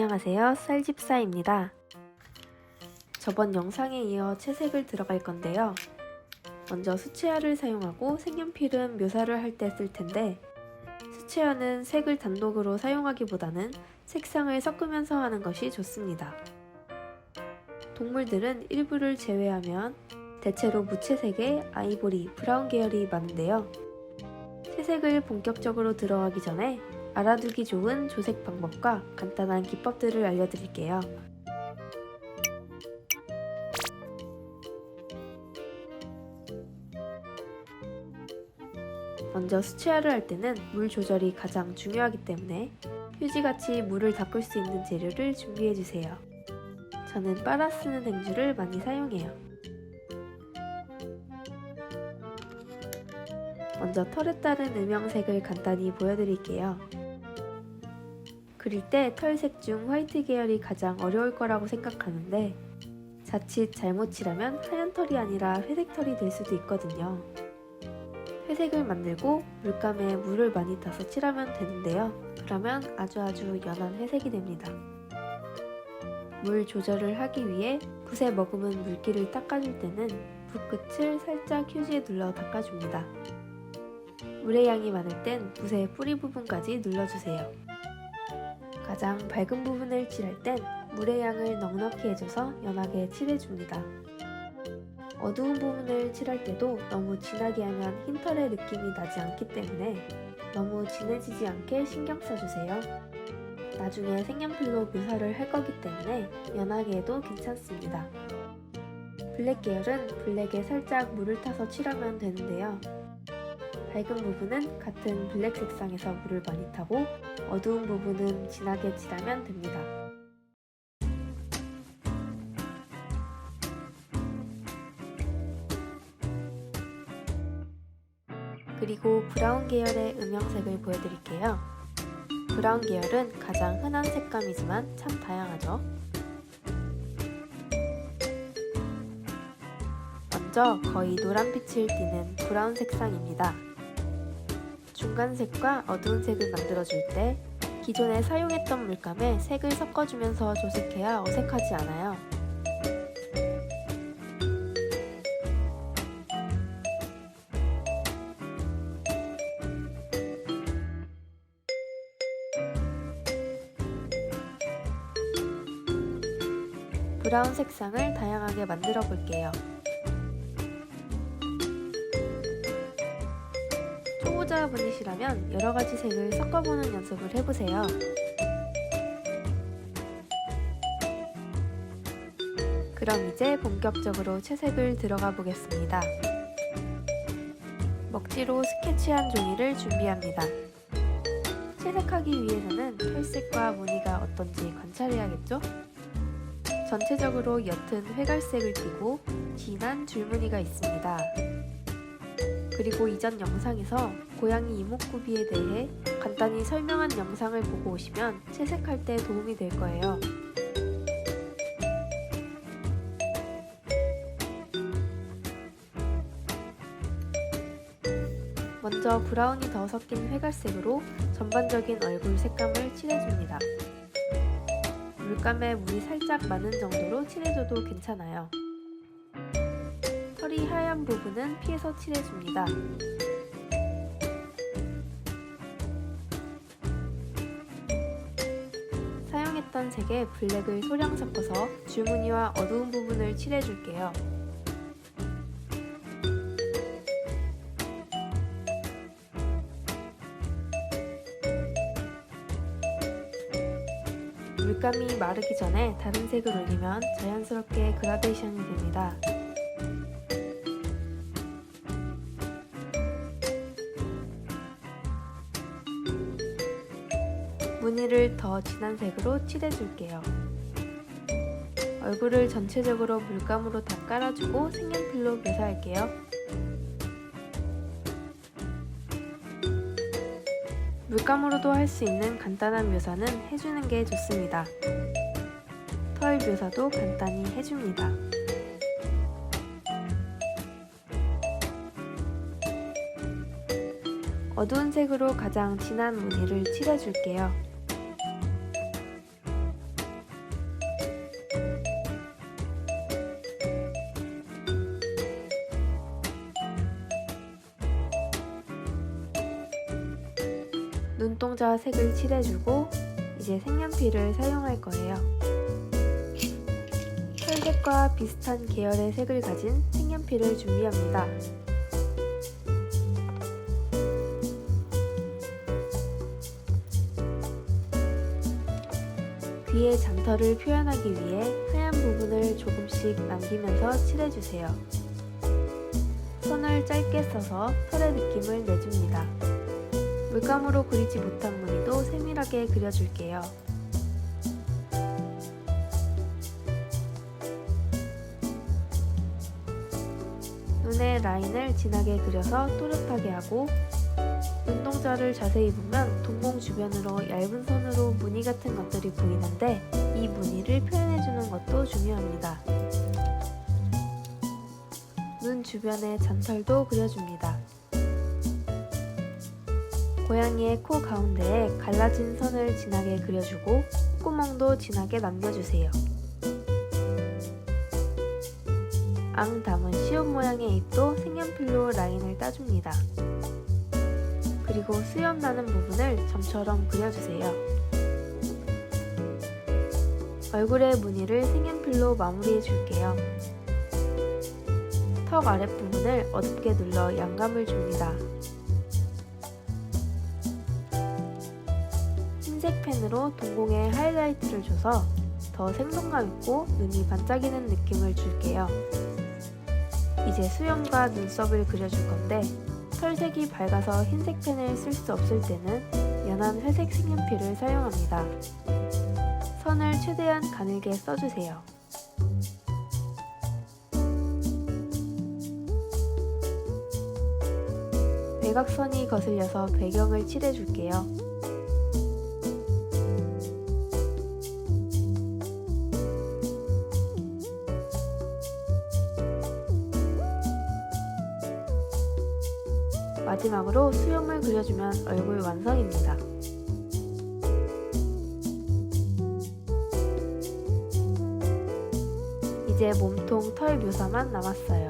안녕하세요, 쌀집사입니다. 저번 영상에 이어 채색을 들어갈 건데요. 먼저 수채화를 사용하고 색연필은 묘사를 할 때 쓸 텐데, 수채화는 색을 단독으로 사용하기보다는 색상을 섞으면서 하는 것이 좋습니다. 동물들은 일부를 제외하면 대체로 무채색의 아이보리, 브라운 계열이 많은데요. 채색을 본격적으로 들어가기 전에 알아두기 좋은 조색 방법과 간단한 기법들을 알려드릴게요. 먼저 수채화를 할 때는 물 조절이 가장 중요하기 때문에 휴지같이 물을 닦을 수 있는 재료를 준비해주세요. 저는 빨아 쓰는 행주를 많이 사용해요. 먼저 털에 따른 음영색을 간단히 보여드릴게요. 그릴 때 털색 중 화이트 계열이 가장 어려울 거라고 생각하는데, 자칫 잘못 칠하면 하얀 털이 아니라 회색 털이 될 수도 있거든요. 회색을 만들고 물감에 물을 많이 타서 칠하면 되는데요. 그러면 아주 연한 회색이 됩니다. 물 조절을 하기 위해 붓에 머금은 물기를 닦아줄 때는 붓끝을 살짝 휴지에 눌러 닦아줍니다. 물의 양이 많을 땐 붓의 뿌리 부분까지 눌러주세요. 가장 밝은 부분을 칠할 땐 물의 양을 넉넉히 해줘서 연하게 칠해줍니다. 어두운 부분을 칠할 때도 너무 진하게 하면 흰털의 느낌이 나지 않기 때문에 너무 진해지지 않게 신경 써주세요. 나중에 색연필로 묘사를 할 거기 때문에 연하게 해도 괜찮습니다. 블랙 계열은 블랙에 살짝 물을 타서 칠하면 되는데요. 밝은 부분은 같은 블랙 색상에서 물을 많이 타고 어두운 부분은 진하게 칠하면 됩니다. 그리고 브라운 계열의 음영색을 보여드릴게요. 브라운 계열은 가장 흔한 색감이지만 참 다양하죠. 먼저 거의 노란빛을 띠는 브라운 색상입니다. 중간색과 어두운 색을 만들어줄 때 기존에 사용했던 물감에 색을 섞어주면서 조색해야 어색하지 않아요. 브라운 색상을 다양하게 만들어 볼게요. 초보자분이시라면 여러가지 색을 섞어보는 연습을 해보세요. 그럼 이제 본격적으로 채색을 들어가 보겠습니다. 먹지로 스케치한 종이를 준비합니다. 채색하기 위해서는 털색과 무늬가 어떤지 관찰해야겠죠? 전체적으로 옅은 회갈색을 띠고 진한 줄무늬가 있습니다. 그리고 이전 영상에서 고양이 이목구비에 대해 간단히 설명한 영상을 보고 오시면 채색할 때 도움이 될 거예요. 먼저 브라운이 더 섞인 회갈색으로 전반적인 얼굴 색감을 칠해줍니다. 물감에 물이 살짝 많은 정도로 칠해줘도 괜찮아요. 털이 하얀 부분은 피해서 칠해줍니다. 사용했던 색에 블랙을 소량 섞어서 줄무늬와 어두운 부분을 칠해줄게요. 물감이 마르기 전에 다른 색을 올리면 자연스럽게 그라데이션이 됩니다. 무늬를 더 진한 색으로 칠해줄게요. 얼굴을 전체적으로 물감으로 다 깔아주고 색연필로 묘사할게요. 물감으로도 할 수 있는 간단한 묘사는 해주는 게 좋습니다. 털 묘사도 간단히 해줍니다. 어두운 색으로 가장 진한 무늬를 칠해줄게요. 눈동자 색을 칠해주고 이제 색연필을 사용할 거예요. 털색과 비슷한 계열의 색을 가진 색연필을 준비합니다. 귀의 잔털을 표현하기 위해 하얀 부분을 조금씩 남기면서 칠해주세요. 선을 짧게 써서 털의 느낌을 내줍니다. 물감으로 그리지 못한 무늬도 세밀하게 그려줄게요. 눈의 라인을 진하게 그려서 또렷하게 하고 눈동자를 자세히 보면 동공 주변으로 얇은 선으로 무늬 같은 것들이 보이는데 이 무늬를 표현해주는 것도 중요합니다. 눈 주변의 잔털도 그려줍니다. 고양이의 코 가운데에 갈라진 선을 진하게 그려주고 콧구멍도 진하게 남겨주세요. 앙 담은 시옷 모양의 입도 색연필로 라인을 따줍니다. 그리고 수염 나는 부분을 점처럼 그려주세요. 얼굴의 무늬를 색연필로 마무리해 줄게요. 턱 아랫부분을 어둡게 눌러 양감을 줍니다. 흰색 펜으로 동공에 하이라이트를 줘서 더 생동감 있고 눈이 반짝이는 느낌을 줄게요. 이제 수염과 눈썹을 그려줄 건데 털색이 밝아서 흰색 펜을 쓸 수 없을 때는 연한 회색 색연필을 사용합니다. 선을 최대한 가늘게 써주세요. 외곽선이 거슬려서 배경을 칠해줄게요. 마지막으로 수염을 그려주면 얼굴 완성입니다. 이제 몸통 털 묘사만 남았어요.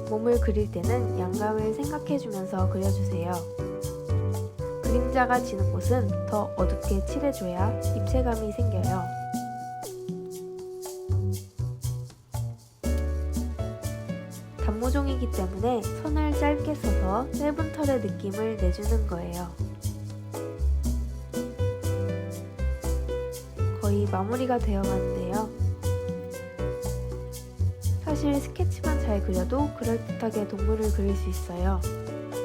몸을 그릴 때는 양감을 생각해주면서 그려주세요. 그림자가 지는 곳은 더 어둡게 칠해줘야 입체감이 생겨요. 단모종이기 때문에 선을 짧게 써서 짧은 털의 느낌을 내주는 거예요. 거의 마무리가 되어가는데요. 사실 스케치만 잘 그려도 그럴듯하게 동물을 그릴 수 있어요.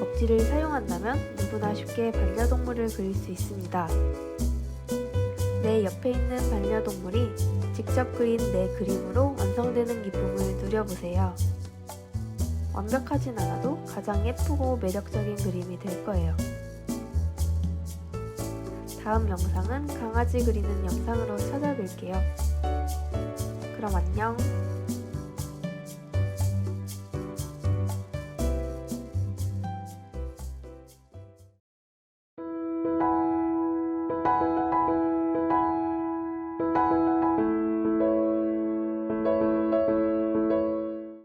먹지를 사용한다면 누구나 쉽게 반려동물을 그릴 수 있습니다. 내 옆에 있는 반려동물이 직접 그린 내 그림으로 완성되는 기쁨을 누려보세요. 완벽하진 않아도 가장 예쁘고 매력적인 그림이 될 거예요. 다음 영상은 강아지 그리는 영상으로 찾아뵐게요. 그럼 안녕!